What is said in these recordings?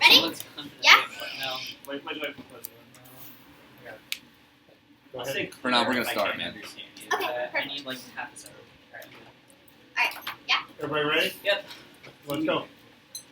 Ready? Yeah? No. Wait. Go I'll ahead. say For now, we're clear gonna if I start, can't man. understand you, Okay, but I perfect. need like half a second. Everybody ready? Yep. Let's go.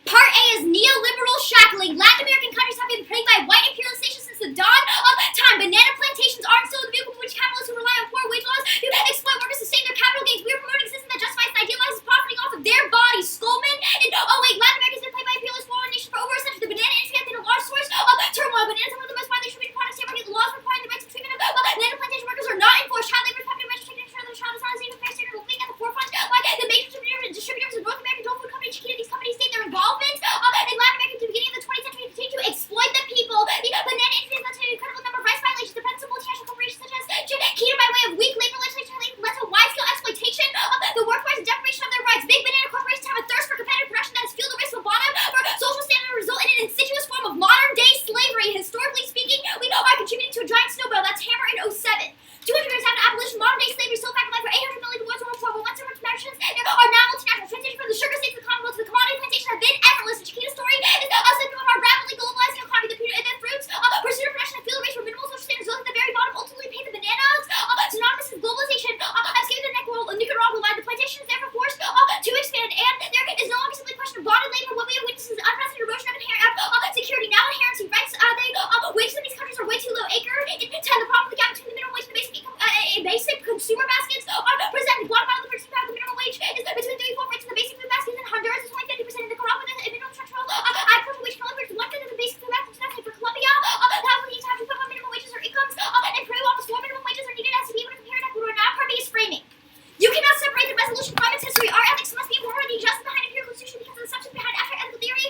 Part A is neoliberal shackling. Latin American countries have been plagued by white imperialist nations since the dawn of time. Banana plantations aren't still the vehicle for which capitalists who rely on poor wage laws to exploit workers to sustain their capital gains. We are promoting a system that justifies and idealizes profiting off of their bodies. Skullman and Latin America has been plagued by imperialist foreign nations for over a century. The banana industry has been a large source of turmoil. Bananas are one of the most widely distributed products here. The laws requiring the rights and treatment of banana plantation workers are not enforced. Child labor is popular measures taken to ensure that the child is not a safe fair standard of living at the forefront. Like the major distributors of North American dole food company Chiquita, these companies state their involvement in Latin America at the beginning of the 20th century and continue to exploit the people. The banana industry has led to an incredible number of rights violations. The presence of multinational corporations such as Chiquita by way of weak labor legislation led to wide-scale exploitation of the workforce and deprivation of their rights. Big banana corporations have a thirst for competitive production that has fueled the race to the bottom for social standard and result in an insidious form of modern-day slavery. Historically speaking, we are contributing to a giant snowball that's hammered in '07. 200 years after abolition, modern-day slavery still fact life for 800 million the world's over poor, but once our nations are now multinational. Transition from the sugar states to the Commonwealth to the commodity plantation have been effortless. The Chiquita story is a symptom of our rapidly globalizing economy. The fruits pursuit of production and field race for minimal social standards, those at the very bottom ultimately pay the bananas. Synonymous with globalization, have scaled the Nicaragua line. The plantation is therefore forced to expand, and there is no longer simply a question of bonded labor. What we have witnessed is unprecedented erosion of inherent security. Now inherency rights, wages in these countries are way too low. Acre in 10, the problem with the gap between the minimum wage and the basic income, basic consumer baskets are presented. Guatemala, the purchasing power of the minimum wage is between 3 and 4 rates in the basic food baskets. In Honduras, it's only 50%. In Nicaragua, the minimum structural agricultural wage can only reach 1/5 of the basic food baskets. That's for Colombia. The Appalachians have to put on minimum wages or incomes. In Peru, almost 4 minimum wages are needed as to be able to compare in Ecuador. Now, part B is framing. You cannot separate the resolution from its history. Our ethics must be more the justice behind imperial constitution because of the substance behind after ethical theory.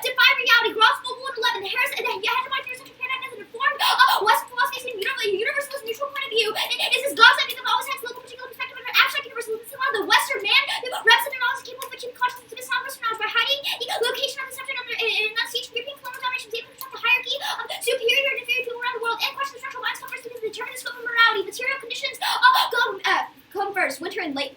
Defy reality. Gross Vogel and 11. The hegemonic Eurocentric paradigm has informed Western philosophy facing universalist neutral point of view. It is God's idea that always has local particular perspective of an abstract universalism. This is the Western man reps of knowledge capable of achieving consciousness of Islam Western knowledge by hiding the location of the subject of their enunciation. European colonial domination is able to construct a hierarchy of superior and inferior people around the world and question the structural lines come first because they determine the scope of morality. Material conditions come first, winter and late.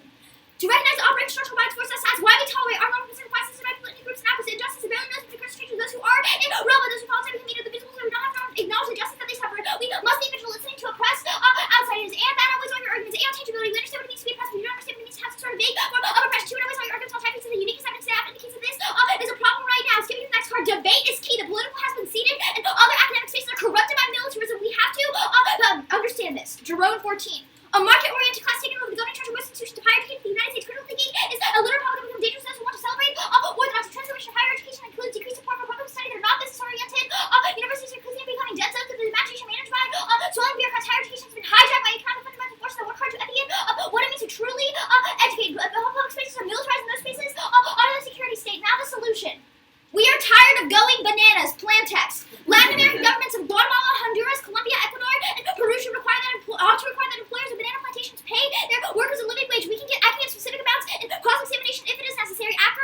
To recognize the operating structural bias force as why we tolerate our normal considered biases and political groups and opposite injustice and barely knows the curse to those who are in realm those who follow everything leader the visibles who do not have to acknowledge the justice that they suffer. We must be vigilant listening to oppress outsiders and that always on your arguments and tangibility. We understand what it means to be oppressed, but we don't understand what it means to have some sort of vague form of oppression. You always on your arguments all types of the unique evidence that in the case of this is a problem right now. Skipping to the next card. Debate is key. The political has been ceded and other academic spaces are corrupted by militarism. We have to understand this. Jerome 14. A market-oriented class taken over the governing church of Western institutions of higher education. The United States critical thinking is a literal problem that becomes dangerous to those who want to celebrate orthodox transformation of higher education includes decreased support for programs of study that are not business-oriented. Universities are increasingly becoming dead zones of the imagination managed by swelling bureaucrats. Higher education has been hijacked by economic fundamental forces that work hard to epic what it means to truly educate. Public spaces are militarized in those spaces under the security state. Now the solution. We are tired of going bananas. Plan text. Latin American governments of Guatemala, Honduras, Colombia, Ecuador, and Peru should require that employers of banana plantations pay their workers a living wage. I can get specific amounts in cross-examination if it is necessary. Acker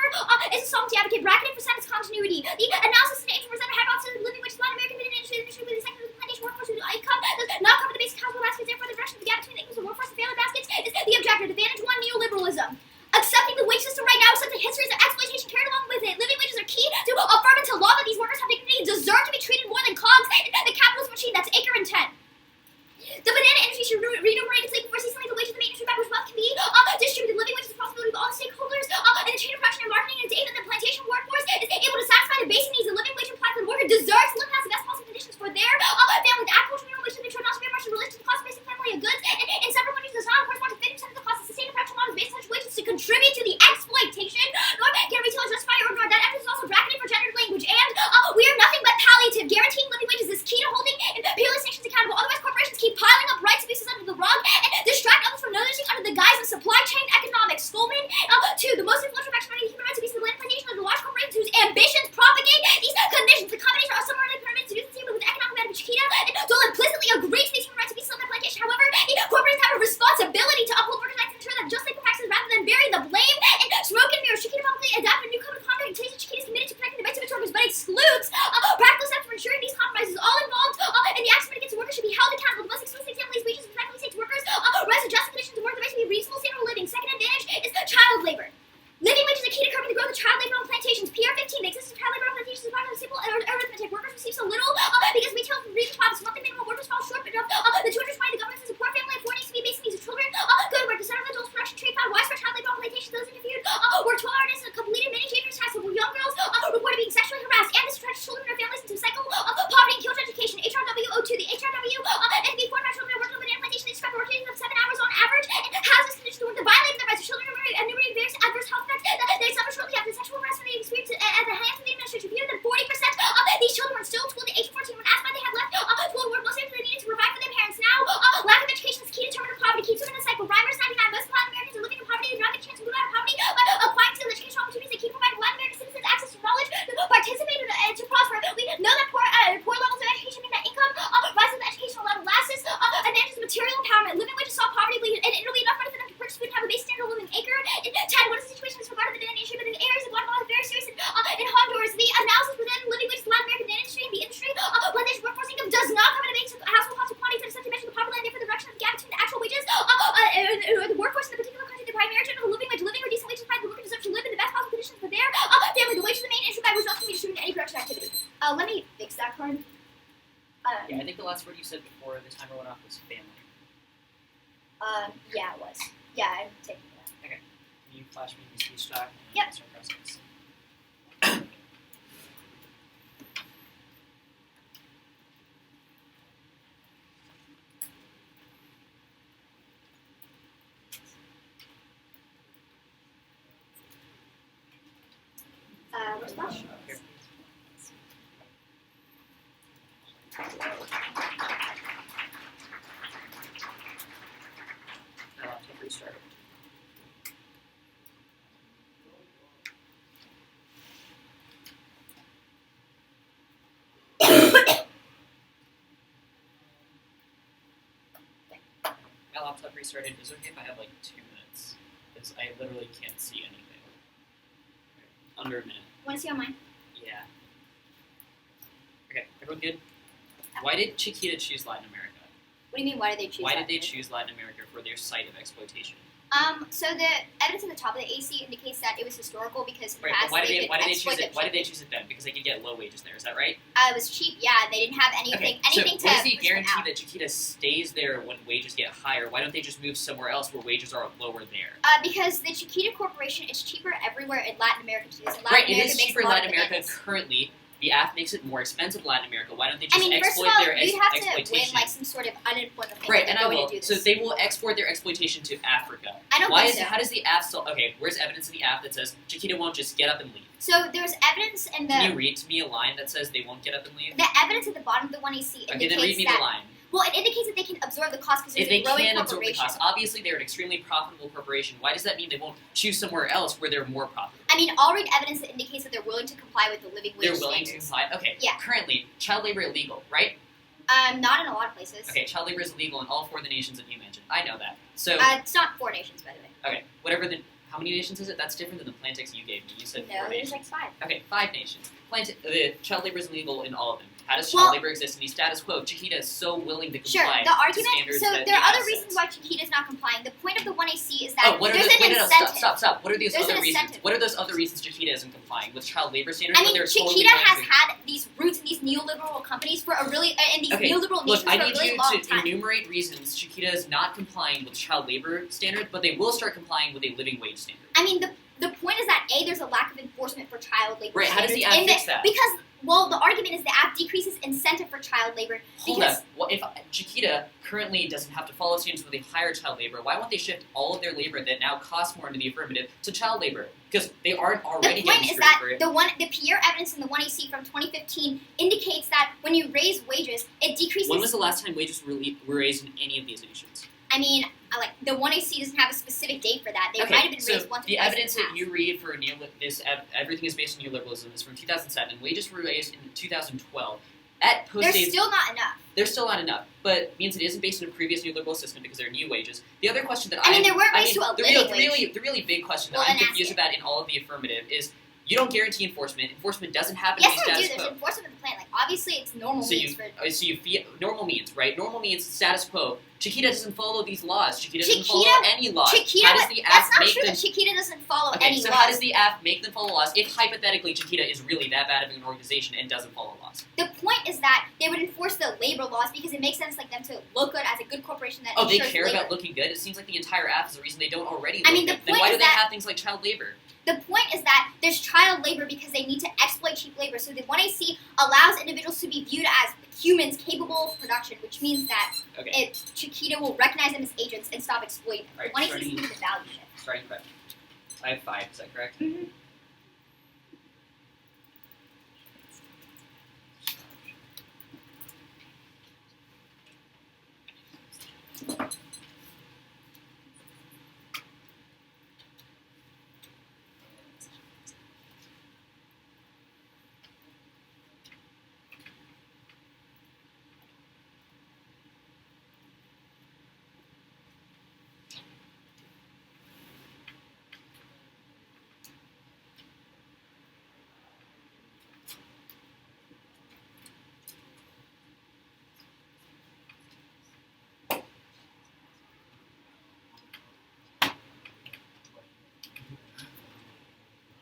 is a sovereignty advocate, bracketing for sentence continuity. The analysis and aim to present a hypothesis of living wage to Latin American banana industry with the sector of the plantation workforce whose income does not cover the basic household baskets. Therefore, the direction of the gap between the incomes of workforce and family baskets is the objective. Advantage 1, neoliberalism. Accepting the wage system right now is something histories of exploitation carried along with it. Living wages are key to affirm into law that these workers have dignity and deserve to be treated more than cogs in the capitalist machine. That's Acre and 10. The banana industry should remunerate its labor force easily the wages of the main industry by which wealth can be distributed. Living wages is the responsibility of all stakeholders in the chain of production and marketing. And it's aimed at the plantation workforce is able to satisfy the basic needs. The living wage implies that the worker deserves to live and has the best possible conditions for their family. The actual minimum wage should be also very much in relation to the cost of basic family of goods. And in several countries, does not correspond to 50% of the cost of sustaining production models based on such wages to contribute to the exploitation. Nor can retailers justify or ignore that. Emphasis is also bracketed for gendered language. And we are nothing but palliative. Guaranteeing living wages is key to holding imperialist nations accountable. Otherwise, corporations keep piling up rights abuses under the rug and distract others from noticing under the guise of supply chain economics. Skullman, 2. The most influential faction running human rights abuses of the land plantation are the large corporations whose ambitions propagate these conditions. The combination are similarly permitted to do the same with the economic benefit of Chiquita and Dole implicitly agree to these human rights abuses on the plantation. However, the corporations have a responsibility to uphold workers' rights and ensure that just labor practices rather than bury the blame and smoke and mirrors. Chiquita publicly adopted a new code of conduct and states that Chiquita is committed to protecting the rights of its workers, but excludes practical steps for ensuring these compromises. All involved in the action against workers should be held accountable. The most explicit example of these breaches practically states workers rise to just conditions to work the right to be a reasonable standard of living. Second advantage is child labor. Living wages are key to curbing the growth of child labor on plantations. PR 15, the existence of child labor on plantations is part of a simple arithmetic. Workers receive so little because retail reach profits. Monthly minimum workers fall short, but the 220 the government says a poor family of 4 needs to be based on these children go to work. The center of adults production trade found widespread child labor on plantations. Those interviewed were 12 artists and completed many dangerous tasks. Young girls reported being sexually harassed, and this attracts children and their families into a cycle of poverty and children's education. HRW 02, the HRW and the foreign children are working on banana plantation. They describe working of 7 hours on average and hazardous conditions to work. They're violating the rights of children and enumerating various adverse health effects that they suffer shortly after sexual harassment they experience at the hands of the administration. Fewer than 40% of these children were still in school at the age of 14 when asked why they had left school to work. Most of they needed to provide for their parents. Now, lack of education is key to terminal poverty, keeps them in the cycle. Reimers 99, most Latin Americans are living in poverty. They do not get a chance to move out of poverty by acquiring skills, educational opportunities. They keep providing Latin American citizens access to knowledge to participate and to prosper. We know that poor levels of education mean that income rises with educational level. Lastest advantage is material empowerment. Living wages solve poverty, and it'll be enough money for them to purchase food and have a base standard of living. Acre and 10. What is the situation with regard to the banana industry? But in areas of Guatemala is very serious. In Honduras, the analysis within living wages, Latin American banana industry, and the industry plantation workforce income does not cover the basic household cost of quantity for the measure the poverty line. Therefore, the reduction of the gap between the actual wages the workforce in the particular country, the primary general living wage, living or decent wages, the worker deserves to live in the best possible conditions for their family. The wage is the main issue by which not can be distributed to any production activity. Let me fix that card. Yeah, I think the last word you said before the timer went off was family. Yeah, it was. Yeah, I'm taking that. Okay. Can you flash me the speech doc? Yep. Start process. Where's Flash? Here. Laptop restart. My laptop restarted. Is it okay if I have like 2 minutes? Because I literally can't see anything. Under a minute. Want to see on mine? Yeah. Okay, everyone good? Why did Chiquita choose Latin America? What do you mean, why did they choose Why that? did they choose Latin America for their site of exploitation? So the evidence at the top of the AC indicates that it was historical because in the Right, past but why did they could choose exploit it? the Why did they people. choose it then? Because they could get low wages there. Is that right? It was cheap, yeah. They didn't have anything so to what is the push them guarantee out. that Chiquita stays there when wages get higher? Why don't they just move somewhere else where wages are lower there? Because the Chiquita Corporation is cheaper everywhere in Latin America too. Latin Right, it America is makes cheaper a in lot Latin of America bananas. currently. The app makes it more expensive in Latin America. Why don't they I just mean, first of exploit all, their you'd have to exploitation? win like some sort of unemployment thing. Right, and I going will. to do this. So they will export their exploitation to Africa. I don't Why think is so. how does the app still? Okay, where's evidence in the app that says Chiquita won't just get up and leave? So there's evidence in the Can you read to me a line that says they won't get up and leave? the evidence at the bottom of the 1AC Okay, indicates then read me that the line. well, it indicates that they can absorb the cost because If there's they a growing can absorb the corporation. cost, obviously they're an extremely profitable corporation. Why does that mean they won't choose somewhere else where they're more profitable? I mean, I'll read evidence that indicates that they're willing to comply with the living wage They're willing to standards. comply. Okay. Yeah. Currently, child labor illegal, right? Not in a lot of places. Okay, child labor is illegal in all 4 of the nations that you mentioned. I know that. So It's not 4 nations, by the way. okay, whatever the how many nations is it? That's different than the plan text you gave me. You said No, 4 there's nations. like 5. Okay, 5 nations. The child labor is illegal in all of them. How does Well- child labor exist in the status quo? Chiquita is so willing to Sure, comply the to argument. standards So that there are the other app reasons sets. why Chiquita's not complying. The point of the 1AC is that Oh, what are there's the, an wait, no, incentive. stop. What are those There's other an reasons? incentive. What are those other reasons Chiquita isn't complying with child labor standards? I when mean, they're totally Chiquita has willing to- had these roots in these neoliberal companies for a really, in these Okay, neoliberal Look, nations I for a need really you long to time. enumerate reasons Chiquita is not complying with child labor standards, but they will start complying with a living wage standard. I mean, the point is that there's a lack of enforcement for child labor. Right, how does the app standards in fix that? Because, well, the argument is the app decreases incentive for child labor. Hold because up. Well, if Chiquita currently doesn't have to follow standards with a higher child labor, why won't they shift all of their labor that now costs more into the affirmative to child labor? Because they aren't already the point getting is straight that for it. the Pierre evidence in the 1AC from 2015 indicates that when you raise wages, it decreases. When was the last time wages were raised in any of these nations? I mean, like the 1AC doesn't have a specific date for that. They Okay, might have been so raised once or the twice evidence in the that you read for everything is based on neoliberalism is from 2007. Wages were raised in 2012. That past. There's post-dates still not enough. they're still not enough, but means it isn't based on a previous neoliberal system because they're new wages. The other question that I mean, they weren't raised to a the living really, wage. the really big question Well, that I'm then ask confused it. about in all of the affirmative is You don't guarantee enforcement. Enforcement doesn't happen Yes, in I do. status There's quo. enforcement of the plan. Like, obviously, it's normal So means you, for. so you feel normal means, right? Normal means status quo. Chiquita doesn't follow these laws. Chiquita doesn't follow any laws. Chiquita, how does the that's app not make true. them? That Chiquita doesn't follow Okay, any so laws. how does the app make them follow laws if hypothetically Chiquita is really that bad of an organization and doesn't follow laws? The point is that they would enforce the labor laws because it makes sense like them to look good as a good corporation that Oh, they ensures care labor. about looking good? It seems like the entire app is the reason they don't already I look mean, the good. Then point why is do they that- have things like child labor? The point is that there's child labor because they need to exploit cheap labor. So the 1AC allows individuals to be viewed as humans capable of production, which means that Okay, Chiquita will recognize them as agents and stop exploiting them. Alright, The 1AC is starting- going to be the value shift. starting correct. I have 5, is that correct? Mm-hmm.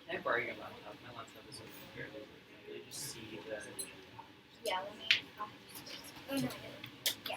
Can I borrow your laptop? My laptop is over here. Can I just see the... Yeah, let me. Oh, no, I didn't. Yeah.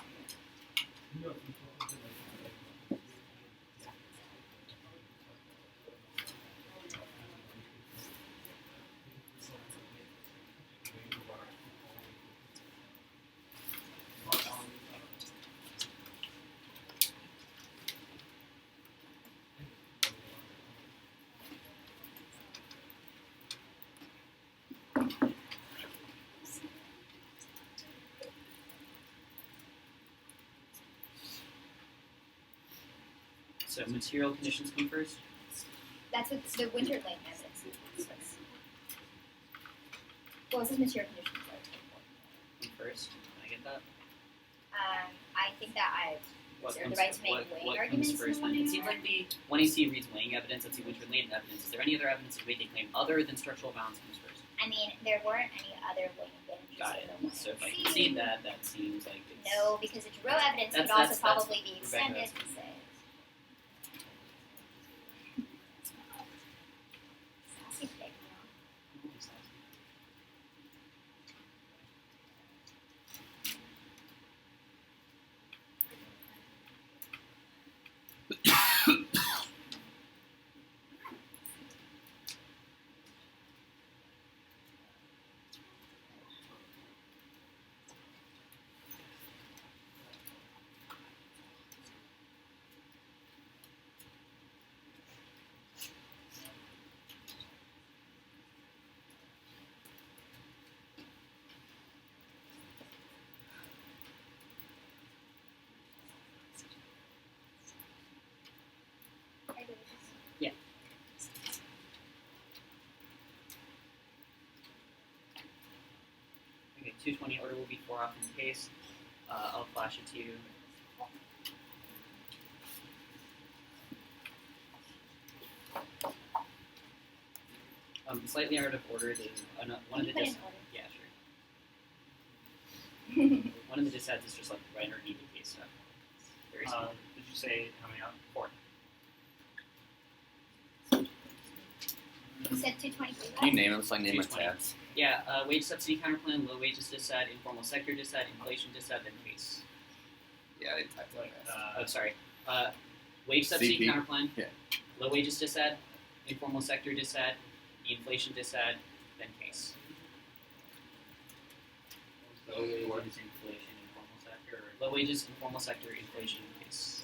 So material conditions come first? That's what the winter lane evidence. Well, this is material conditions. Come first. Can I get that? I think that I What reserve comes, the right to make what, weighing what arguments comes first in the then? It 1AC. seems like the 1AC reads weighing evidence, that's the winter lane evidence. Is there any other evidence of weight they claim other than structural balance comes first? I mean, there weren't any other weighing advantages. Got it. in the So if I 1AC. concede that, that seems like it's... No, because its row evidence could That's- also that's- probably be Rebecca, extended that's- to say. Sassy pig, you know. I do this. Yeah. Okay, 220 order will be 4 off in case. I'll flash it to you. Slightly out of order, one of the Put in dis- order. yeah, sure. One of the disads is just like right underneath the case stuff. Very small. Did you say how many out? 4. You said 223. Can you name them so I can name my 220. tabs? Yeah, wage subsidy counterplan, low wages dissad, informal sector dissad, inflation dissad, then case. Yeah, I typed Like, that. Oh, sorry. Wage subsidy CP? counterplan. Yeah. Low wages dissad, informal sector dissad, inflation dissad, then case. Low wages, inflation, informal sector. Or low wages, informal sector, inflation, case.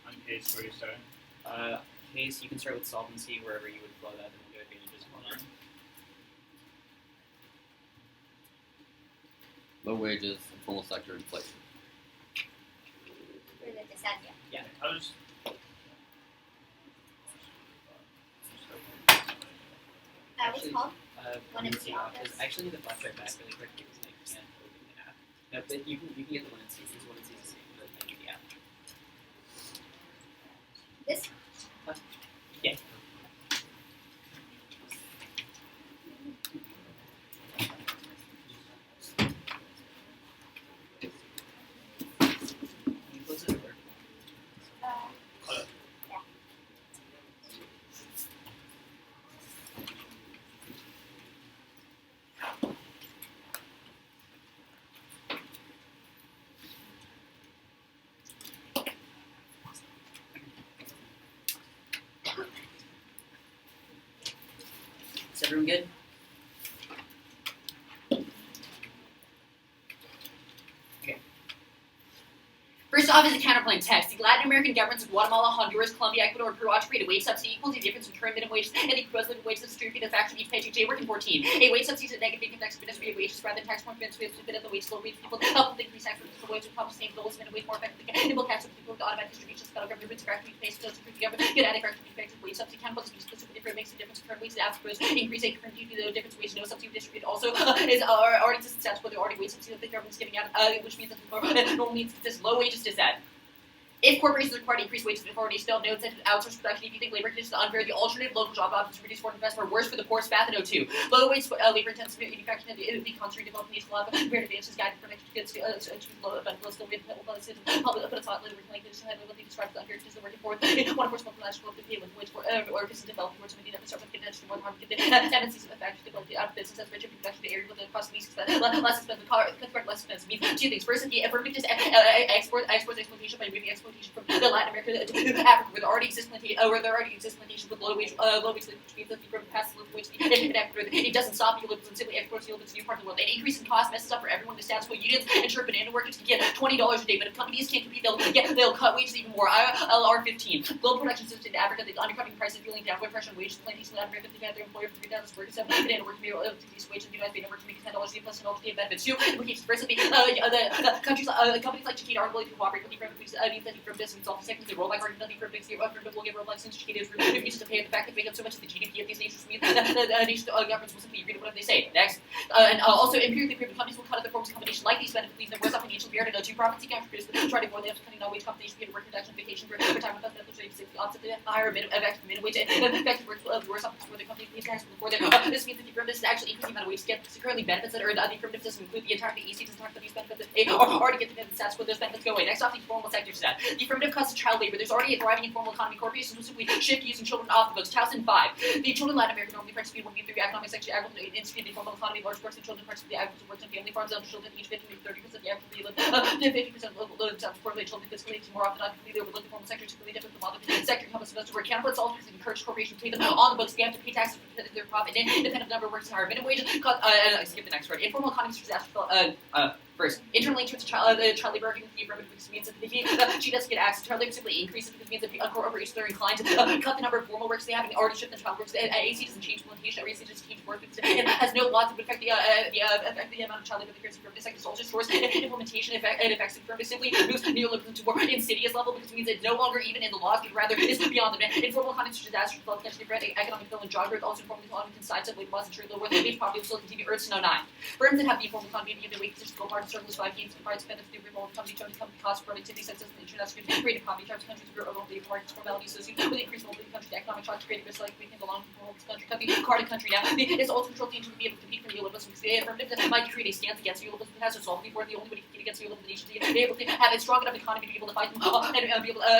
On case where you're starting? Case, you can start with solvency wherever you would flow that, and we'll do advantages and whatnot. Low wages, informal sector, inflation. For the dissent, yeah. Yeah. I'll just. What's it called? One in C the office. I actually need to flash right back really quick because I can't open the app. No, but you can get the one in C. This one in C is the same, but I need the app. This? Yeah. Everyone good? First off is a counterpoint text. The Latin American governments of Guatemala, Honduras, Colombia, Ecuador, and Peru ought to create a wage subsidy equal to the difference in current minimum wages and the equivalent wage that's distributed factory each paycheck. J working 14. A wage subsidy is a negative income tax benefit wages rather than tax point benefits to benefit the wage low wage people help them increase tax for wage to accomplish the same goals minimum wage more effectively. Enable tax people with automatic distribution of federal government factory pays to the government. Good added factory effective wage subsidy can be specifically different makes a difference in current wage as opposed to increase a current due to the difference in wage no subsidy distributed also is already exists stats for the already wage subsidy that the government's giving out which means that the normal means this low wages is that. If corporations are required to increase wages before they still have no incentive to outsource production, if you think labor conditions are unfair, the alternative local job options to reduce foreign investment are worse for the poorest path in O2. Low wage labor intensive manufacturing it would be concentrated developing nation lab compared advances guided from extra kids to low but still with public but it's not labor like this and what they describe as unfair because they're working for one of course multiple national to pay with which or is developing where somebody that start with convention more harm get the tendencies of factors to develop out of business as richer production to area with the cost of least expensive less expensive less expensive means two things. First, the affirmative exports exploitation by moving exploitation from the Latin America to Africa, where there already exists plantation with low wage labor, which means that the government passes low wage in Africa. It doesn't stop neoliberalism, simply exports neoliberalism to new part of the world. An increase in cost messes up for everyone. The status quo unions ensure banana workers can get $20 a day, but if companies can't compete, they'll cut wages even more. LR15. Global production system in Africa, the undercutting prices, feeling downward pressure on wages. Plantation in Latin America, they have their employer for 3,000 workers. Banana workers may reduce wages in the United States. Workers make $10 a day plus an all day benefits. Two implications. First, the countries, companies like Chiquita aren't willing to cooperate with the government because from business. Also, second, the rollback argument for big zero will get rollback since Chiquita is reduced to pay the fact that they make up so much of the GDP of these nations means that the nation governments will simply agree to whatever they say. Next, and also empirically proven companies will cut other forms of combination like these benefits, leaving them worse off financial barrier to profits and countries try to avoid the cutting down wage compensation, get work reduction, vacation, for retirement, benefits, offset the higher minimum wage, and effective worse off for the company pays tax before they. This means that the affirmative is actually increasing the amount of wage get currently benefits that are the affirmative doesn't include the entire EC doesn't talk about these benefits that they already get the benefits that's where those benefits go away. Next off, the informal sector stat. The affirmative causes child labor. There's already a thriving informal economy. Corporations will simply shift using children off the books. 2005. The children in Latin America normally participate in 1 through economic sector, agriculture, industry, the informal economy, large parts of children participate in agriculture, works, and family farms. Under children, each 50 to 30% of the actively live, 50% of low and poor children physically more often not completely overlook the formal sector, typically different from other sector incumbents supposed to work. Counterparts also encourage corporations to pay them on the books. They have to pay taxes for their profit. Independent number of workers higher minimum wage. Skip the next word. Informal economy is disaster. First, internally to child labor argument the affirmative because it means that she doesn't get access to child labor simply increases because it means that the corporations are inclined to cut the number of formal works they have and already shift the child works. AC doesn't change implementation, AC just changes work because it has no laws that would affect the amount of child labor that occurs in the second social source. Implementation it affects the firm simply moves neoliberalism to more insidious level because it means it's no longer even in the laws, but rather is beyond them. Informal economy is disaster, development, potentially economic development, job growth, also informal economy sides of labor laws ensure low worth wage poverty will still continue to earth in 09. Firms that have the informal economy give their wage positions go hard to surplus 5 gains and benefits through remote company cost productivity success and international creative poverty terms countries grow over labor markets formalities associated with increased mobility country to economic shocks creating risk like weakening the long term this country card a country now. It's also controlled to be able to compete for neoliberalism because the affirmative that might create a stance against neoliberalism that has resolved before the only way to compete against neoliberalism nation to be able to have a strong enough economy to be able to fight them and be able to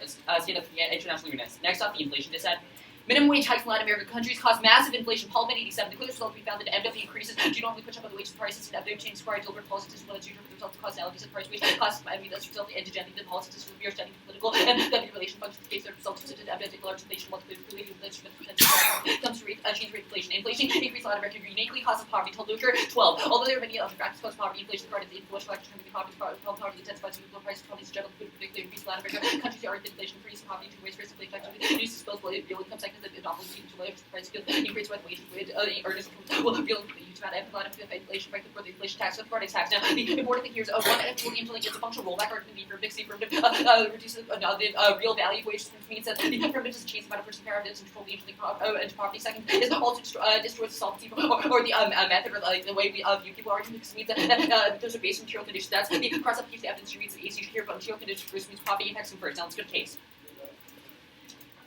stand up to the international units. Next up, the inflation dissent. Minimum wage hikes in Latin American countries cause massive inflation. Paul 87. The clear result we found that MW increases do normally push up on the wages and prices, and MW changes required Dilbert policies when it's usually the result of cost analysis and price wage costs. I mean, that's result in indigeneity the policies we are studying political and W relation functions. The case that results in MW large inflation, what clearly inflation comes to change rate inflation. Inflation increase in Latin America uniquely causes poverty. Told Luker 12. Although there are many other factors cause poverty, inflation is part of the influential factor determining poverty intensifies with low prices. Companies in general could predict the increase in Latin America. Countries that are inflation increase poverty to waste simply effectively reduce disposable income sectors that adopt the price increase when wages earners will feel the huge amount of inflation right before the inflation tax with product tax. Now, the important thing here is one interlink is a functional rollback argument for fixed affirmative reduces the real value of wages, which means that the affirmative doesn't change the amount of person power doesn't control the interlink into poverty. Second is also destroys the solvency or the method or the way we view people argument because it means that those are basic material conditions. That's the cross application evidence reads the AC here, but material conditions first means poverty impacts them first. Now let's go to case.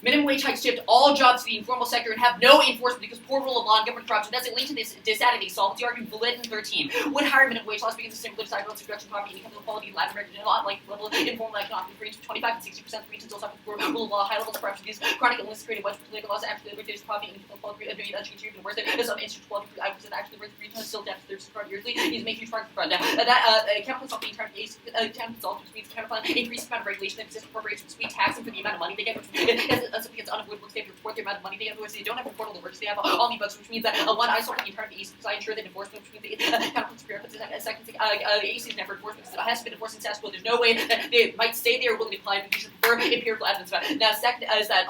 Minimum wage hikes shift all jobs to the informal sector and have no enforcement because poor rule of law and government corruption. That's a link to this dissatisfaction. Solvency argument valid in 13. Would higher minimum wage laws begin to stimulate cycles of production poverty and income inequality in Latin America and not like level of informal economic range of 25 and 60% of regions also have poor rule of law, high levels of corruption, these chronic illness created wedge labor laws actually reduce poverty and inequality and unchanged even worse. There's some institute quality for I was actually worth 3 times still deficit 30 yearly. These make huge progress front. Now that chemical consulting term chemical consulting which means chemical increased amount of regulation that exists for corporations. We tax them for the amount of money they get, which something that's unavoidable because they have to report the amount of money they have, which they don't have to report all the works they have on the books, which means that one, I sort of the entire East because I ensure that enforcement, which means the counterparts bureaucracies, and second thing, the agencies never enforced because it has to be enforced successful. There's no way that they might say they are willing to apply it, but you should prefer empirical evidence about it. Now, second is that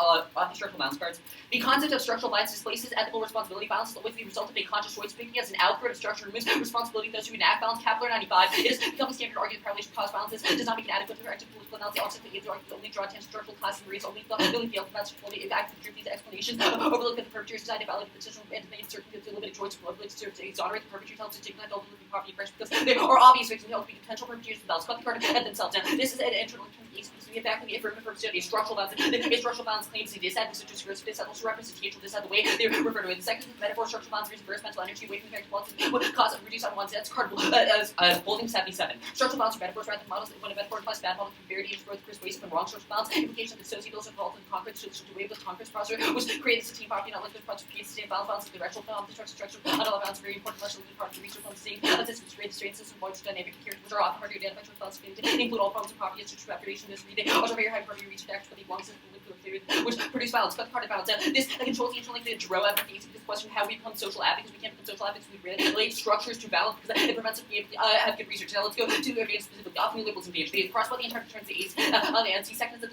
structural balance cards. The concept of structural violence displaces ethical responsibility. Violence is the result of a conscious choice making as an outgrowth of structure removes responsibility of those who enact violence. Kepler 95 is becoming standard argument that correlation cause violence does not make it adequate to active political analysis. Also, the aims only draw attention to structural class and race only fail to match the active truth. These explanations overlook that the perpetrators decided to validate the decision and made certain to limited choice from ability to exonerate the perpetrators held to take not ultimately property oppression because they are obvious victims held to be potential perpetrators themselves. Cut the card and themselves down. This is an internal the effect of the affirmative purpose of a structural balance. A structural balance claims the disadvantage to disadvantage representation of this the way they refer to it. The second is the metaphor structural balance reverse mental energy away from the effect of balance would cause it reduce on one sense cardinal as holding 77. Structural balance are metaphors rather than models. When a metaphor implies bad model can vary its growth persuasive and wrong structural balance implication that associate involved in concrete to wave with concrete processor was created as a team property not like the process creates sustained balance of the directional balance the structural balance very important much like the part of the research on the same systems create strain system voids dynamic characters which are often harder to identify with balance include all forms of property such as reputation this reading also very high property research but the belongs to the theory which produce balance but part of balance this controls the interlink the Giro advocates this question how we become social advocates we can't become social advocates we relate structures to balance because it prevents us from being able to have good research. Now let's go to advanced specifically often labels and PhD across both the entire turns the A's on the NC second is that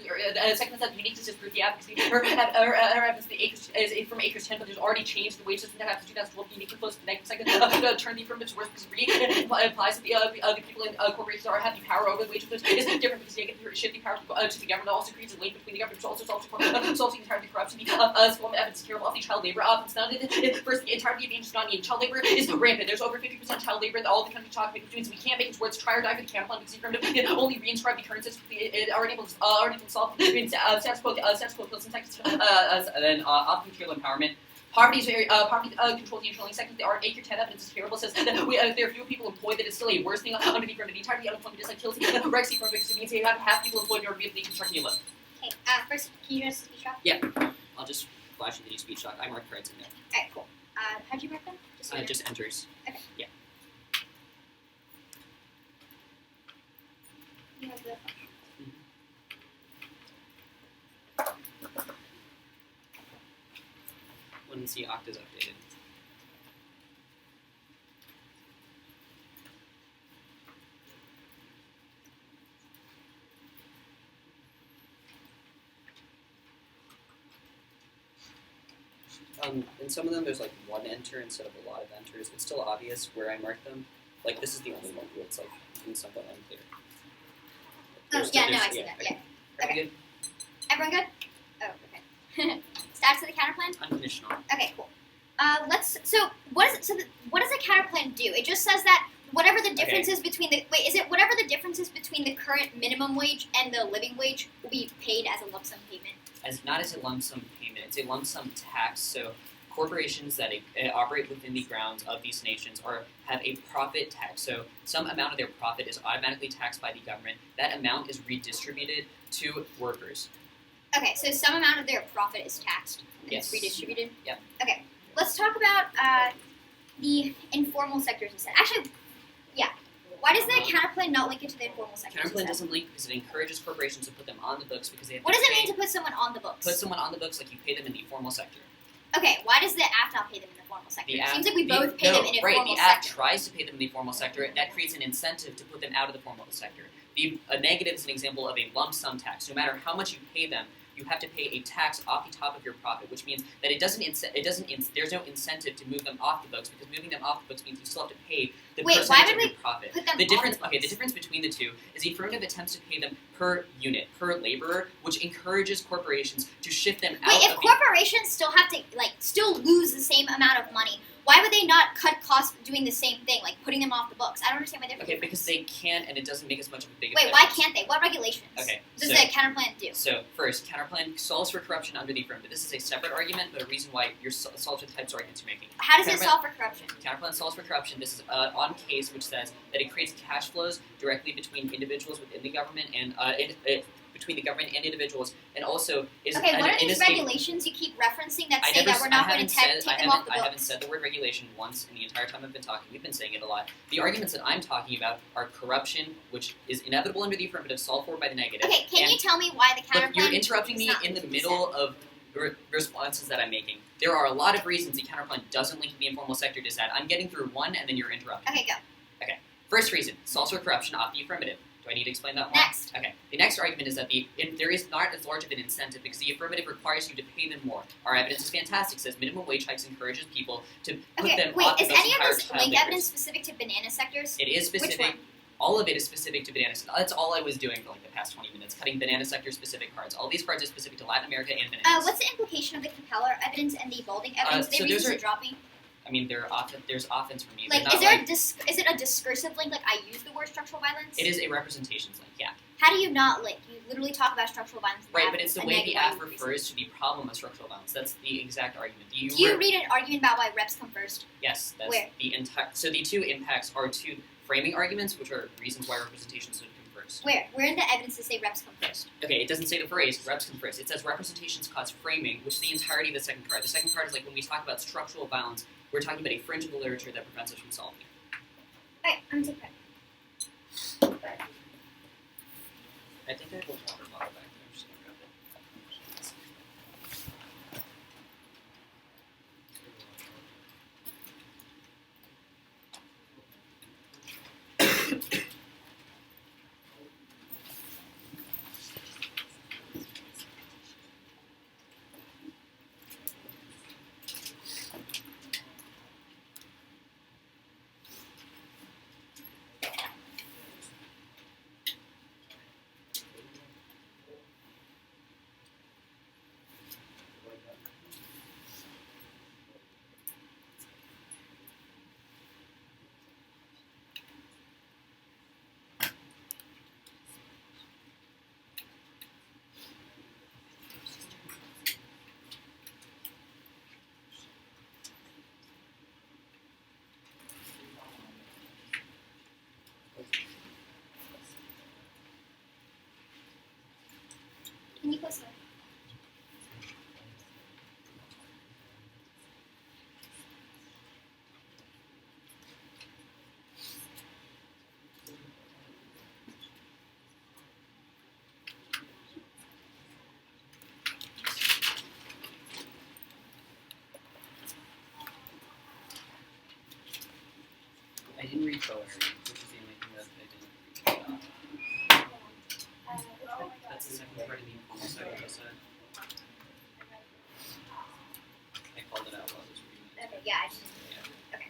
the uniqueness is proof the advocacy her evidence the acres is from acres 10 but there's already changed the wage system that happens 2012 uniquely close to the next second turn the affirmative to worse because it implies that the people in corporations are have the power over the wage system is different because they get to shift the power to the government also creates a link between the government which also solves the entirety of corruption the form of evidence terrible of the child labor it's not first the entirety of the ancient non child labor is rampant there's over 50% child labor that all the country talk between so we can't make it words try or die for the counterplan because the affirmative can only reinscribe the current system it already able to solve status quo kills in Texas and then material empowerment. Poverty is very controlled the internal second. The art acre 10 evidence is terrible. Says that there are few people employed. That is still a worse thing under the affirmative. The entirety of unemployment is like kills the Rexy from because it means you have to have people employed in order to be able to deconstruct new life. Okay. First, can you just speech off? Yeah. I'll just flash you the new speech doc. I marked cards in there. Alright, cool. How'd you mark them? Just enters. Okay. Yeah. You have the Once the oct is updated. In some of them, there's like one enter instead of a lot of enters. It's still obvious where I marked them. Like this is the only one where it's like somewhat unclear. I see that. Yeah. Are we good? Everyone good? Oh, okay. Status of the counterplan? Unconditional. Okay, cool. What does the counterplan do? It just says that whatever the difference is between whatever the difference is between the current minimum wage and the living wage will be paid as a lump sum payment? Not as a lump sum payment. It's a lump sum tax. So corporations that operate within the grounds of these nations have a profit tax. So some amount of their profit is automatically taxed by the government. That amount is redistributed to workers. Okay, so some amount of their profit is taxed and Yes. it's redistributed? Yep. Okay, let's talk about the informal sectors instead. Actually, yeah. Why does the counterplan not link it to the informal sectors Counterplan instead? doesn't link because it encourages corporations to put them on the books because they have What to does it pay- mean to put someone on the books? put someone on the books like you pay them in the formal sector. Okay, why does the act not pay them in the formal sector? The It act- seems like we the- both pay no, them in a right, formal the act sector. tries to pay them in the formal sector. That creates an incentive to put them out of the formal sector. A negative is an example of a lump sum tax. No matter how much you pay them, you have to pay a tax off the top of your profit, which means that there's no incentive to move them off the books because moving them off the books means you still have to pay the Wait, percentage why would of we your profit. put them The on difference, the okay, the books? difference between the two is the affirmative attempts to pay them per unit, per laborer, which encourages corporations to shift them out Wait, if of corporations still have to still lose the same amount of money, why would they not cut costs doing the same thing, like putting them off the books? I don't understand why they're Okay, because they can, and it doesn't make as much of a big Wait, difference. why can't they? What regulations Okay, does so- the counterplan do? So first, counterplan solves for corruption under the affirmative. This is a separate argument, but a reason why you're solves for the types of arguments you're making. How does it Counterplan- solve for corruption? Counterplan solves for corruption. This is on case which says that it creates cash flows directly between individuals within the government and between the government and individuals, and also is Okay, what are in a these state- regulations you keep referencing that I say never, that we're not I going to haven't take said, them off the I haven't books? said the word regulation once in the entire time I've been talking. We've been saying it a lot. The arguments that I'm talking about are corruption, which is inevitable under the affirmative, solved for by the negative. Okay, can and you tell me why the Look, counterplan you're interrupting is me not in the linked to middle of responses that I'm making. There are a lot of reasons the counterplan doesn't link to the informal sector dissent. I'm getting through one, and then you're interrupting. Okay, go. First reason, solves for corruption off the affirmative. Do I need to explain that more? Next. Okay. The next argument is that there is not as large of an incentive because the affirmative requires you to pay them more. Our evidence is fantastic. Says minimum wage hikes encourages people to put Okay, them wait, off is those any of entire this child link labors. evidence specific to banana sectors? It is specific. Which one? All of it is specific to bananas. That's all I was doing for like the past 20 minutes, cutting banana sector specific cards. All these cards are specific to Latin America and bananas. What's the implication of the compeller evidence and the balding evidence? so They those reasons are- for dropping? I mean, there's offense from me. Like, They're is not there like, is it a discursive link? Like, I use the word structural violence? it is a representations link, yeah. How do you not link? You literally talk about structural violence. in Right, AF but it's the and way the negative AF violence refers to the problem of structural violence. That's the exact argument. Do you read an argument about why reps come first? Yes, that's Where? the entire. So the two impacts are two framing arguments, which are reasons why representations should come first. Where? Where in the evidence does say reps come first? Okay, it doesn't say the phrase reps come first. It says representations cause framing, which is the entirety of the second card. The second card is like when we talk about structural violence, we're talking about a fringe of the literature that prevents us from solving it. Alright, I'm gonna take that. I think I have a water bottle back there. I'm just gonna grab it. Can you close that? I didn't read Bowery, which is the only thing that I didn't read. That's the second part of the informal sector dissent. I called it out while I was reading it. Okay, yeah, I just. Okay.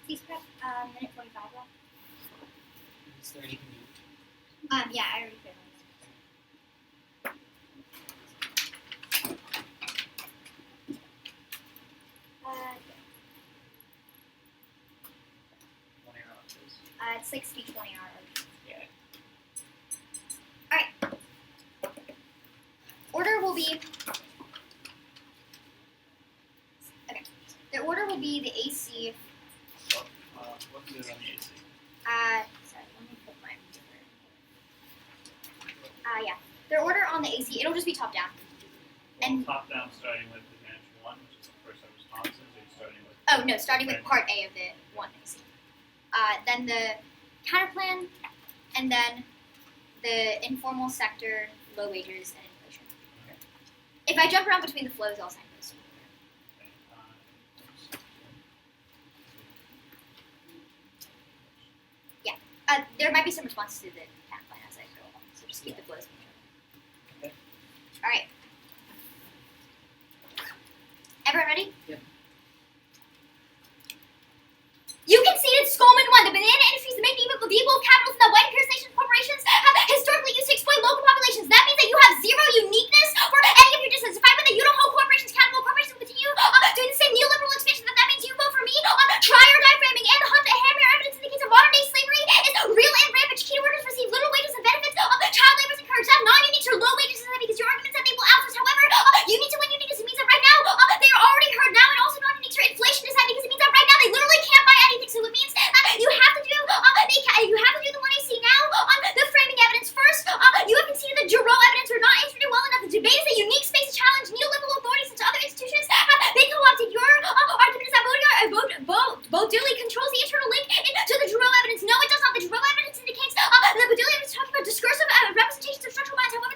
Please prep minute 45 left. Is there anything you Yeah, I already put it on. That's like speech 20 hour. Yeah. Order will be. Okay. The order will be the AC. What can do it on the AC? Sorry, let me put my. Yeah. Their order on the AC, it'll just be top down. And- Top down, starting with advantage 1, which is the first set of responses, or you starting with. Oh no, starting with part A of the one AC. Then the counterplan, and then the informal sector, low wages, and inflation. Okay. If I jump around between the flows, I'll sign those. Okay, There might be some responses to the counterplan as I go along, so just keep the flows. Okay. All right. Everyone ready? Yeah. You conceded Skolman won. The banana industries, the main vehicle of capitals, and the white imperial nations corporations have historically used to exploit local populations. That means that you have zero uniqueness for any of your decisions. If I bet that you don't hold corporations accountable, corporations will continue doing the same neoliberal expansion. That means you vote for me on try or die framing and the hunt and hammer evidence indicates that modern day slavery is real and rampant. Chiquita workers receive little wages and benefits. Child labor is encouraged. That's not unique to low wages because your argument that they will outsource. However, you need to win uniqueness. It means that right now they are already heard now, and also not unique to inflation is that because it means that right now they literally can't buy anything. So it means you have to do the 1AC now on the framing evidence first. You have conceded that Giroux evidence are not answered well enough. The debate is a unique space to challenge neoliberal authorities into other institutions. They co-opted your argument is that Baudouin controls the internal link to the Giroux evidence. No, it does not. The Giroux evidence indicates that Baudouin is talking about discursive representations of structural minds. However,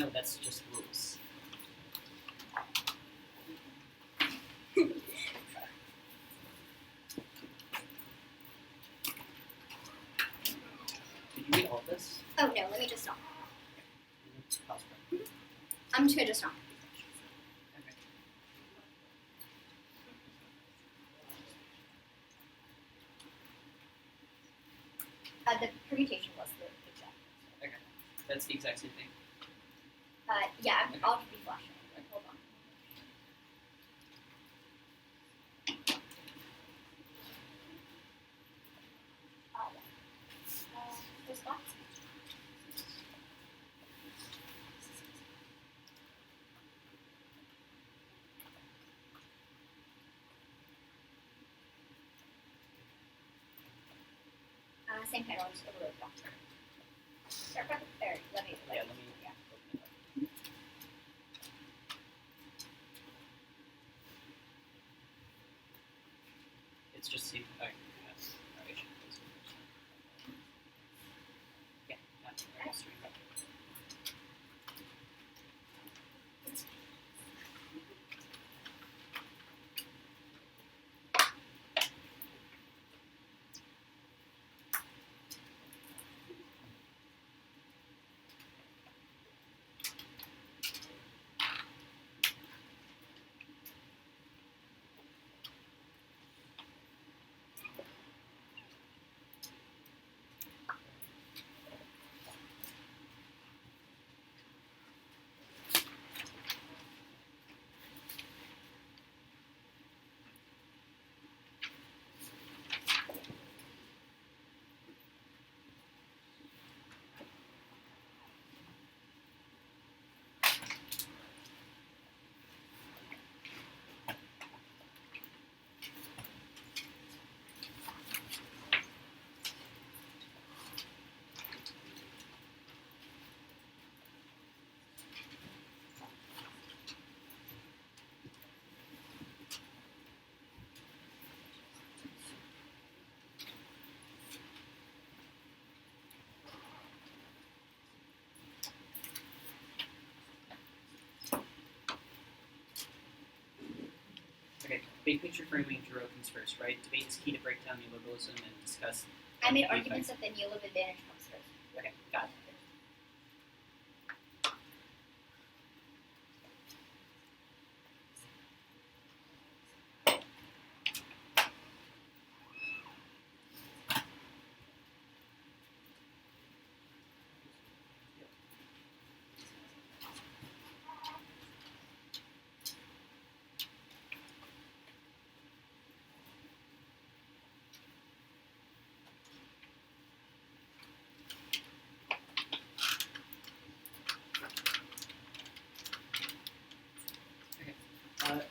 No, that's just rules. Did you read all of this? Oh no, let me just stop. Pause for- I'm just gonna just stop. Okay. The permutation was the exact. Okay. That's the exact same thing. Yeah, I'll be flashing. Hold on. This box? Same title, I'll just overload the box. Start back there. Let me. Yeah, let me Yeah. open it up. It's just see. Oh, yes. Alright, I should close it first. Yeah, that's alright. Straight up. Okay, big picture framing drew opens first, right? Debate is key to break down neoliberalism and discuss. I made the arguments that the neoliberal advantage comes first. Okay, got it.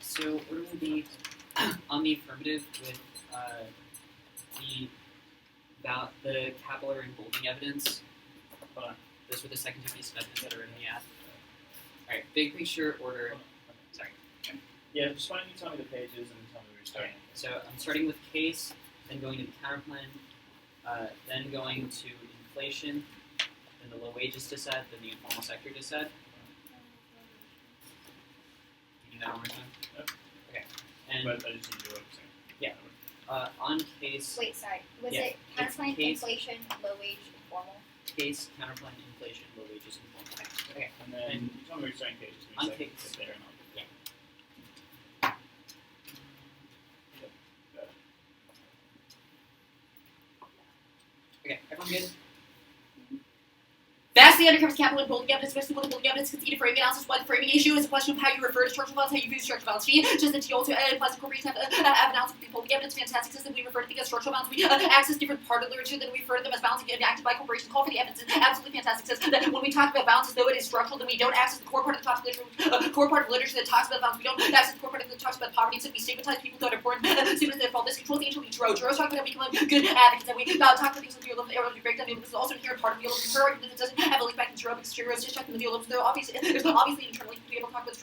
So order will be on the affirmative with the capillary and bolding evidence. Hold on. Those were the second two pieces of evidence that are in the app. Alright, big picture order. Sorry. Yeah, just why don't you tell me the pages and tell me where you're starting. So I'm starting with case, then going to the counterplan, then going to inflation, then the low wages dissent, then the informal sector dissent. You do that one more time? Yep. Okay. And But I just need to do what you're saying. on case, Wait, sorry. Was Yeah, it it's counterclaim, case- inflation, low wage, informal? case, counterplan, inflation, low wages, informal. Okay. And then you tell me where you're starting pages. On So I can case. sit there and I'll Okay, everyone good? Vastly undercomes capital and building evidence, especially when the building evidence conceded framing analysis. Why the framing issue is a question of how you refer to structural violence, how you view structural violence. Just that you also plastic corporations have announced the building evidence fantastic system. We refer to them as structural violence. We access different part of the literature, then we refer to them as violence enacted by corporations. Call for the evidence. Absolutely fantastic system. That when we talk about violence as though it is structural, then we don't access the core part of the topic core part of literature that talks about violence. We don't access the core part of the talks about poverty. So we stigmatize people who are important. Students that fall this control the ancient Dro. Dro's talking about becoming good advocates, and we talk about things like the breakdown. This is also here part of the her argument that doesn't have a link back into because Cheerios just checking the neoliberalism. There's obviously internally to be able to talk about the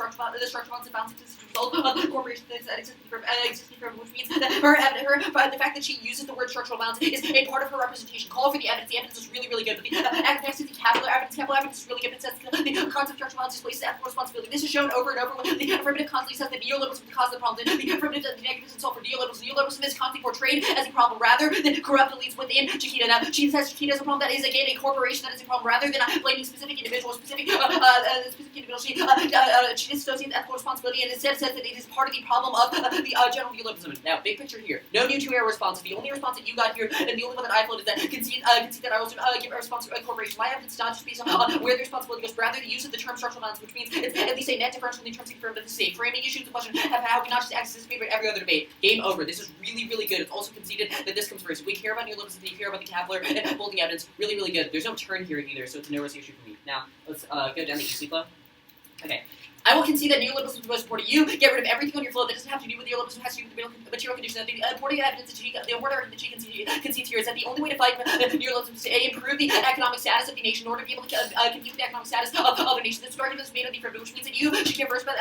structural balance and balance as a result of the corporation that existing from which means that the fact that she uses the word structural balance is a part of her representation. Call for the evidence. The evidence is really, really good. But the next is the capital evidence is really good. It says the concept of structural balance displaces ethical responsibility. This is shown over and over when the affirmative constantly says that neoliberalism is the cause of the problem. The affirmative the negatives itself for neoliberalism. Neoliberalism is constantly portrayed as a problem rather than corrupt elites within Chiquita. Now, she says Chiquita is a problem that is again a corporation that is a problem rather than blaming specific individuals, specific individuals. She dissociates ethical responsibility and instead says that it is part of the problem of the general neoliberalism. Now, big picture here. No new two-error response. The only response that you got here, and the only one that I floated, is that concede that I also give a response to a corporation. My evidence is not just based on where the responsibility goes, but rather the use of the term structural balance, which means it's at least a net differential in the intrinsic firm that is safe. Framing issues, the question of how we not just access this debate, but every other debate. Game over. This is really, really good. It's also conceded that this comes first. We care about neoliberalism, we care about the Kepler, and holding evidence. Really, really good. There's no turn here either, so it's a no-risk issue for me. Now, let's go down the easy flow. Okay. I will concede that neoliberalism is the most important to you. Get rid of everything on your flow that doesn't have to do with neoliberalism, has to do with the material condition. The important evidence that the important argument that she concedes here is that the only way to fight neoliberalism is to improve the economic status of the nation in order to be able to compete with the economic status of other nations. This argument is made of the affirmative, which means that you should care first about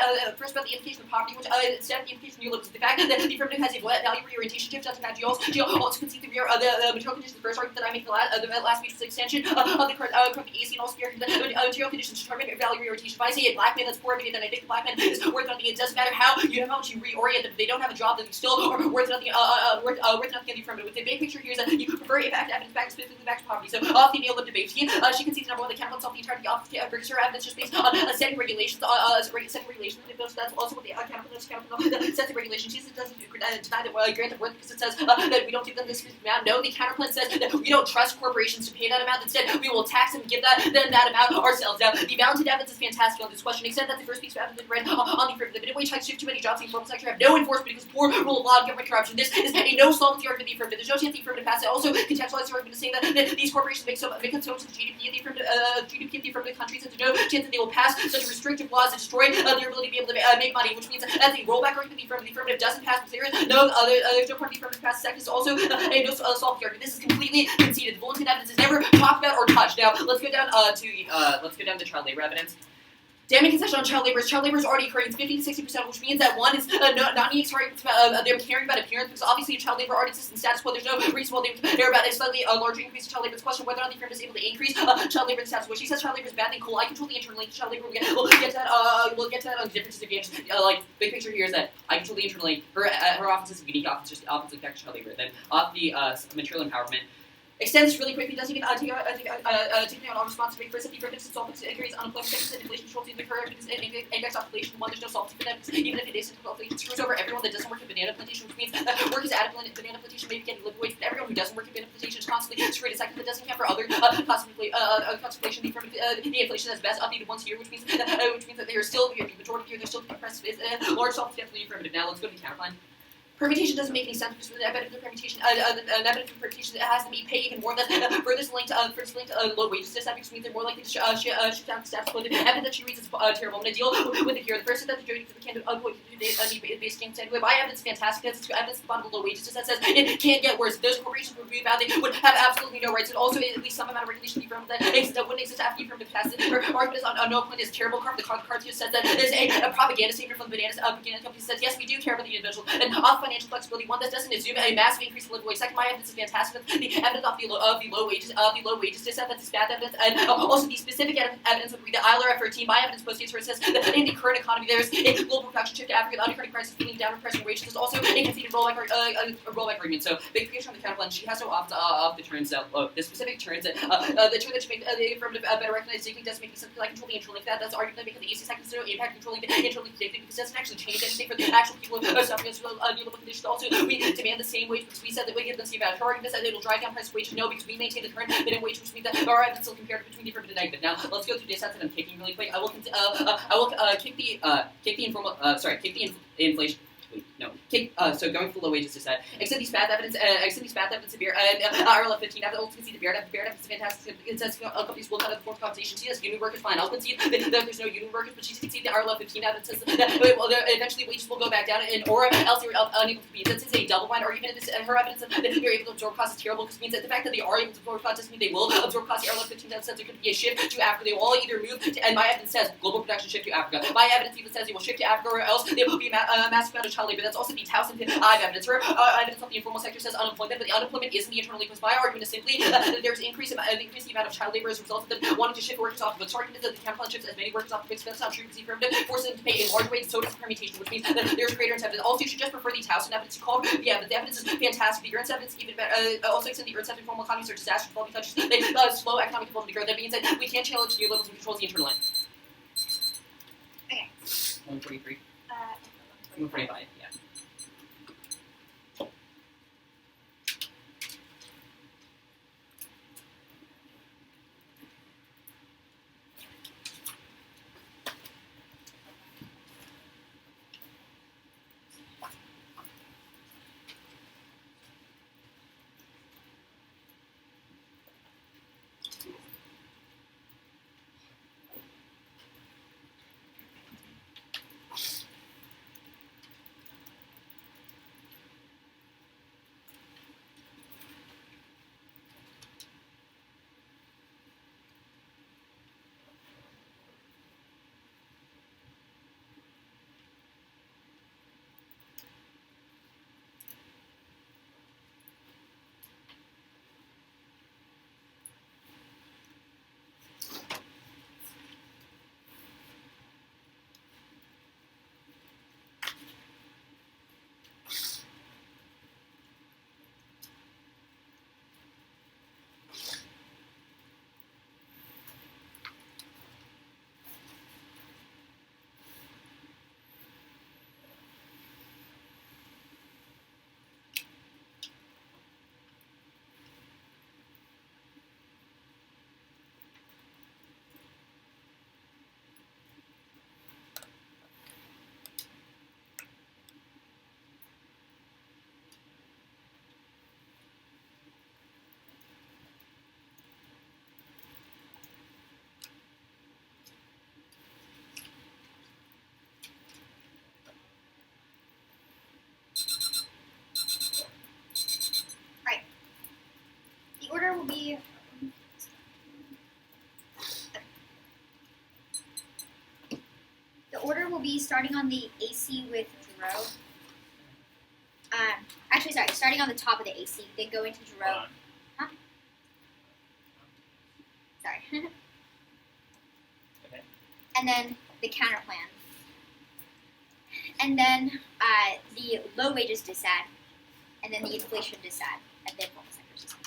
the implication of poverty, which instead of the implication of neoliberalism. The fact that the affirmative has a value reorientation shift doesn't matter. She also concedes the material conditions. The first argument that I made the last speech was an extension of the current AC, and also the argument that material conditions determine value reorientation. If I say a black man that's poor, then I think the black man is worth nothing. It doesn't matter how much you reorient them. If they don't have a job, then they still are worth nothing. Worth nothing in the affirmative. With the big picture here is that you prefer evidence back specifically back to poverty. So off the neoliberal debate, she concedes number one, the counterbalance off the entirety of her evidence just based on setting regulations. Setting regulations. That's also what the counterplan sets the regulations. She doesn't deny that grant of worth because it says that we don't give them this amount. No, the counterplan says that we don't trust corporations to pay that amount. Instead, we will tax them and give that amount ourselves. Now, the validated evidence is fantastic on this question, except that the first piece of evidence read on the affirmative. The minimum wage hikes shift too many jobs in the informal sector have no enforcement because poor rule of law and government corruption. This is a no solvency argument of the affirmative. There's no chance the affirmative passes. Also, contextualize the argument to say that these corporations make up so much of the GDP of the affirmative countries, and there's no chance that they will pass such restrictive laws that destroy their ability to be able to make money, which means that the rollback argument of the affirmative doesn't pass because there is no there's no part of the affirmative pass. Second is also a no solvency argument. This is completely conceded. The bulletin evidence is never talked about or touched. Now let's go down to child labor evidence. Damning concession on child labor is already occurring. It's 50 to 60%, which means that one is not needing they're caring about appearance because obviously child labor already exists in status quo. There's no reason why they would care about a slightly larger increase in child labor. It's a question whether or not the firm is able to increase child labor in status quo. She says child labor is bad thing. Cool. I control the internal link. Child labor. We'll get to that. We'll get to that on differences of advantages. Like big picture here is that I control the internal link. Her office is a unique office, just office like child labor. Then off the material empowerment. Extend this really quickly. Doesn't even take out all responsibility for the difference in solvency increase unemployment sectors and inflation controls in the curve because index population one there's no solvency for them even if it is it screws over everyone that doesn't work in banana plantation, which means that work is adequate in banana plantation maybe getting living wage, but everyone who doesn't work in banana plantation is constantly screwed. A second that doesn't count for other cost inflation. The inflation that's best updated once a year, which means that they are still the majority here they're still compressed large solvency definitely affirmative. Now let's go to the counterline. Permutation doesn't make any sense because the negative permutation, it has to be paid even more. That's furthest linked low wages to which means they're more likely to shift down status quo. The evidence that she reads is terrible. I'm going to deal with it here. The first is that the jury for the candidate based candidate anyway. My evidence is fantastic. That's evidence at the bottom of low wages. That says it can't get worse. Those corporations would be valid. They would have absolutely no rights. And also at least some amount of regulation be firm that wouldn't exist after you firm to pass it. Her argument is on no point is terrible. The card here says that there's a propaganda statement from the banana company says yes we do care about the individual and off financial flexibility. One that doesn't assume a massive increase in living wage. Second, my evidence is fantastic. The evidence of the low wages to set that this bad evidence, and also the specific evidence would read the ILR F13. My evidence postdates where it says that in the current economy there's a global production shift to Africa, the undercurrent crisis feeling downward pressure on wages. There's also a conceded rollback argument. So big picture on the counterplan, she has no off the turns. The specific turns that the turn that should make the affirmative better recognized dignity doesn't make any sense because I control the internal link. That's the argument that makes the easy second zero impact controlling the internal link dignity because it doesn't actually change anything for the actual people who are suffering as neoliberal conditions. Also, we demand the same wage because we said that we give them the same amount. Her argument is that it will drive down price of wage. No, because we maintain the current minimum wage, which means that our evidence still compared between the affirmative and negative. Now let's go through the sets that I'm kicking really quick. I will kick the inflation. So going for low wages is that except these bad evidence severe RLF 15 evidence also concede the Baird evidence is fantastic. It says companies will cut out the fourth compensation. She has union workers fine. I'll concede that there's no union workers, but she's conceded the RLF 15 evidence says that eventually wages will go back down and or else you're unable to be. This is a double bind argument. Her evidence that they're able to absorb costs is terrible because it means that the fact that they are able to absorb costs doesn't mean they will absorb costs. The RLF 15 evidence says there could be a shift to Africa. They will all either move to, and my evidence says global production shift to Africa. My evidence even says they will shift to Africa or else there will be a massive amount of child labor. That's also the Towson evidence. Her evidence of the informal sector says unemployment, but the unemployment isn't the internally caused. My argument is simply that there's increase the amount of child labor as a result of them wanting to shift workers off. But argument is that the counterplan shifts as many workers off the fixed. That's not true because the affirmative forces them to pay a large wage, so does the permutation, which means that there's greater incentive. Also, you should just prefer the Towson evidence you called. Yeah, but the evidence is fantastic. The Ernst evidence even better. Also, extend the Ernst evidence informal economies are disastrous for developing countries. They slow economic development growth. That means that we can't challenge new levels and controls the internal line. Okay. 143. 145. Yeah. Order will be starting on the AC with Jerome. Actually, sorry, starting on the top of the AC, then going to Jerome. Huh? Sorry. Okay. And then the counter plan. And then the low wages dissad. And then the inflation dissad. And then formal sector dissad.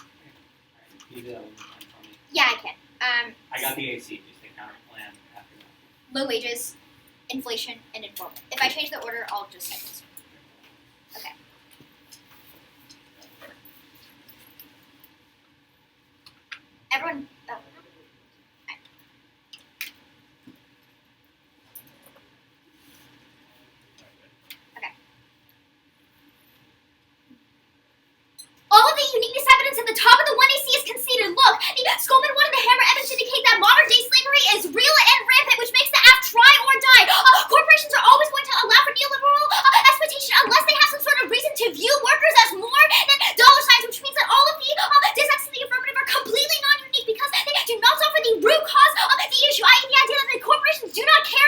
Can you do that one more time for me? Yeah, I can. I got the AC, just the counter plan after that. Low wages, inflation, and informal. If I change the order, I'll just type this. Okay. Everyone. Oh. Right. Okay. All of the uniqueness evidence at the top of the 1AC is conceded. Look, the Skolman 1 and the Hammer evidence indicate that modern day slavery is real and rampant, which makes the app try or die. Corporations are always going to allow for neoliberal exploitation unless they have some sort of reason to view workers as more than dollar signs, which means that all of the disacts in the affirmative are completely non-unique because they do not solve for the root cause of the issue, i.e. the idea that the corporations do not care